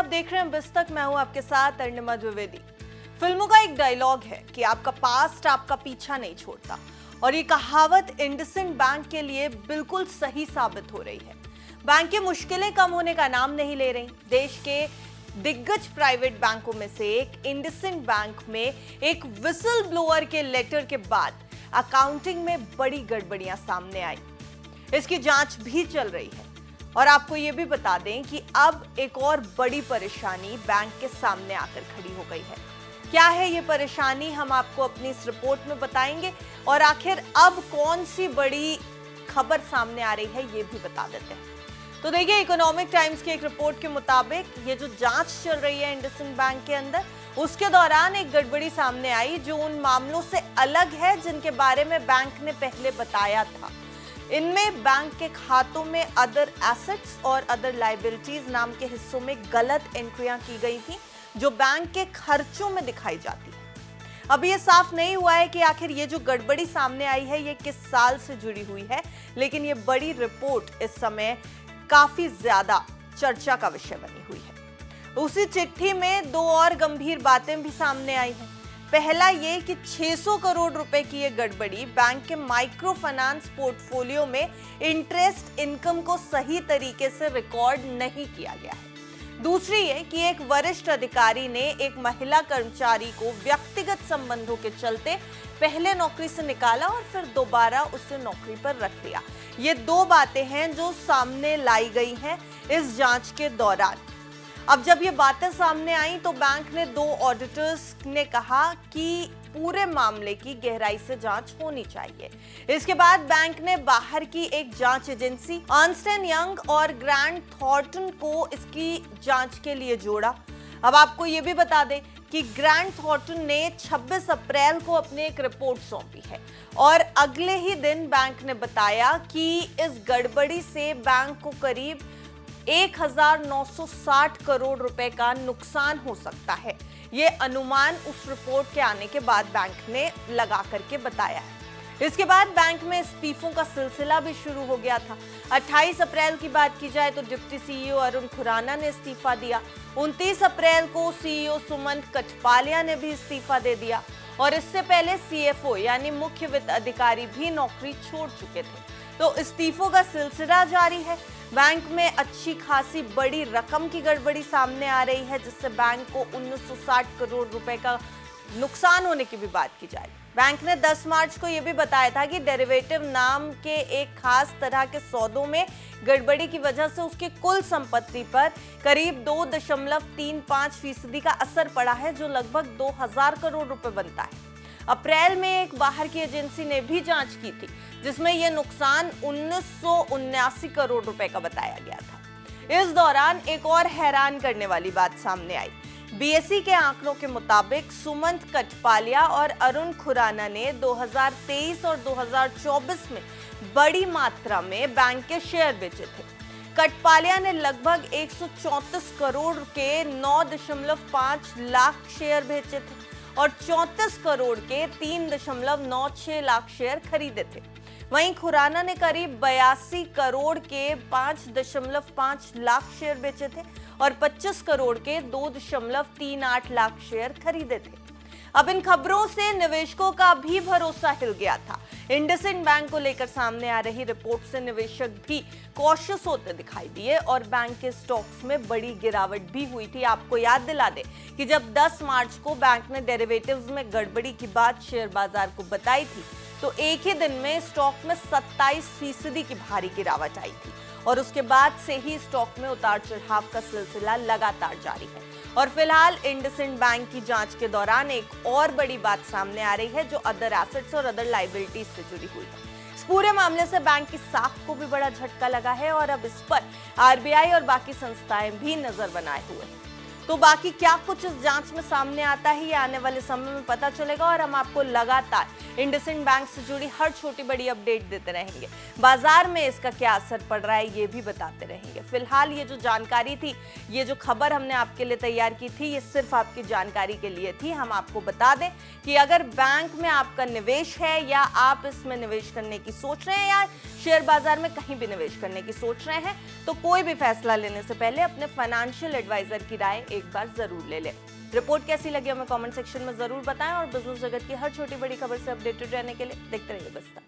आप देख रहे हैं बिस्तक। मैं हूं आपके साथ अर्णिमा द्विवेदी। फिल्मों का एक डायलॉग है कि आपका पास्ट आपका पीछा नहीं छोड़ता, और ये कहावत इंडसइंड बैंक के लिए बिल्कुल सही साबित हो रही है। बैंक की मुश्किलें कम होने का नाम नहीं ले रही। देश के दिग्गज प्राइवेट बैंकों में से एक इंडसइंड बैंक में एक विसल ब्लोअर के लेटर के बाद अकाउंटिंग में बड़ी गड़बड़ियां सामने आई। इसकी जांच भी चल रही है, और आपको ये भी बता दें कि अब एक और बड़ी परेशानी बैंक के सामने आकर खड़ी हो गई है। क्या है ये परेशानी, हम आपको अपनी इस रिपोर्ट में बताएंगे, और आखिर अब कौन सी बड़ी खबर सामने आ रही है ये भी बता देते हैं। तो देखिए, इकोनॉमिक टाइम्स की एक रिपोर्ट के मुताबिक ये जो जांच चल रही है इंडसइंड बैंक के अंदर, उसके दौरान एक गड़बड़ी सामने आई जो उन मामलों से अलग है जिनके बारे में बैंक ने पहले बताया था। इनमें बैंक के खातों में अदर एसेट्स और अदर लायबिलिटीज नाम के हिस्सों में गलत एंट्रियां की गई थी जो बैंक के खर्चों में दिखाई जाती है। अब ये साफ नहीं हुआ है कि आखिर ये जो गड़बड़ी सामने आई है ये किस साल से जुड़ी हुई है, लेकिन ये बड़ी रिपोर्ट इस समय काफी ज्यादा चर्चा का विषय बनी हुई है। उसी चिट्ठी में दो और गंभीर बातें भी सामने आई हैं। पहला ये कि 600 करोड़ रुपए की ये गड़बड़ी बैंक के माइक्रो फाइनेंस पोर्टफोलियो में इंटरेस्ट इनकम को सही तरीके से रिकॉर्ड नहीं किया गया है। दूसरी ये कि एक वरिष्ठ अधिकारी ने एक महिला कर्मचारी को व्यक्तिगत संबंधों के चलते पहले नौकरी से निकाला और फिर दोबारा उसे नौकरी पर रख लिया। ये दो बातें हैं जो सामने लाई गई हैं इस जांच के दौरान। अब जब ये बातें सामने आई तो बैंक ने दो ऑडिटर्स ने कहा कि पूरे मामले की गहराई से जांच होनी चाहिए। इसके बाद बैंक ने बाहर की एक जांच एजेंसी अर्नस्ट एंड यंग और ग्रांट थॉर्टन को इसकी जांच के लिए जोड़ा। अब आपको ये भी बता दें कि ग्रांट थॉर्टन ने 26 अप्रैल को अपनी एक रिपोर्ट सौंपी है, और अगले ही दिन बैंक ने बताया कि इस गड़बड़ी से बैंक को करीब 1960 करोड़ रुपए का नुकसान हो सकता है। ये अनुमान उस रिपोर्ट के आने के बाद बैंक ने लगा करके बताया है। इसके बाद बैंक में इस्तीफों का सिलसिला भी शुरू हो गया था। 28 अप्रैल की बात की जाए तो डिप्टी सीईओ अरुण खुराना ने इस्तीफा दिया। 29 अप्रैल को सीईओ सुमंत कठपालिया ने भी इस्तीफा दे दिया, और इससे पहले सीएफओ यानी मुख्य वित्त अधिकारी भी नौकरी छोड़ चुके थे। तो इस्तीफों का सिलसिला जारी है। बैंक में अच्छी खासी बड़ी रकम की गड़बड़ी सामने आ रही है, जिससे बैंक को 1960 करोड़ रुपए का नुकसान होने की भी बात की जाए। बैंक ने 10 मार्च को यह भी बताया था कि डेरिवेटिव नाम के एक खास तरह के सौदों में गड़बड़ी की वजह से उसकी कुल संपत्ति पर करीब 2.35% का असर पड़ा है, जो लगभग 2000 करोड़ रुपए बनता है। अप्रैल में एक बाहर की एजेंसी ने भी जांच की थी, जिसमें यह नुकसान 1979 करोड़ रुपए का बताया गया था। इस दौरान एक और हैरान करने वाली बात सामने आई। बीएसई के आंकड़ों के मुताबिक सुमंत कठपालिया और अरुण खुराना ने 2023 और 2024 में बड़ी मात्रा में बैंक के शेयर बेचे थे। कठपालिया ने लगभग 134 करोड़ के 9.5 लाख शेयर बेचे थे और 34 करोड़ के 3.96 लाख शेयर खरीदे थे। वहीं खुराना ने करीब 82 करोड़ के 5.5 लाख शेयर बेचे थे और 25 करोड़ के 2.38 लाख शेयर खरीदे थे। अब इन खबरों से निवेशकों का भी भरोसा हिल गया था। इंडसइंड बैंक को लेकर सामने आ रही रिपोर्ट से निवेशक भी कॉशियस होते दिखाई दिए, और बैंक के स्टॉक्स में बड़ी गिरावट भी हुई थी। आपको याद दिला दे कि जब 10 मार्च को बैंक ने डेरिवेटिव्स में गड़बड़ी की बात शेयर बाजार को बताई थी, तो एक ही दिन में स्टॉक में 27% की भारी गिरावट आई थी, और उसके बाद से ही स्टॉक में उतार चढ़ाव का सिलसिला लगातार जारी है। और फिलहाल इंडसइंड बैंक की जांच के दौरान एक और बड़ी बात सामने आ रही है जो अदर एसेट्स और अदर लायबिलिटीज से जुड़ी हुई है। इस पूरे मामले से बैंक की साख को भी बड़ा झटका लगा है, और अब इस पर आरबीआई और बाकी संस्थाएं भी नजर बनाए हुए हैं। तो बाकी क्या कुछ इस जांच में सामने आता है ये आने वाले समय में पता चलेगा और हम आपको लगातार इंडसइंड बैंक से जुड़ी हर छोटी बड़ी अपडेट देते रहेंगे। बाजार में इसका क्या असर पड़ रहा है ये भी बताते रहेंगे। फिलहाल ये जो जानकारी थी, ये जो खबर हमने आपके लिए तैयार की थी, ये सिर्फ आपकी जानकारी के लिए थी। हम आपको बता दें कि अगर बैंक में आपका निवेश है या आप इसमें निवेश करने की सोच रहे हैं या शेयर बाजार में कहीं भी निवेश करने की सोच रहे हैं, तो कोई भी फैसला लेने से पहले अपने फाइनेंशियल एडवाइजर की राय एक बार जरूर ले लें। रिपोर्ट कैसी लगी हमें कमेंट सेक्शन में जरूर बताएं और बिजनेस जगत की हर छोटी बड़ी खबर से अपडेटेड रहने के लिए देखते रहिए बस्ता।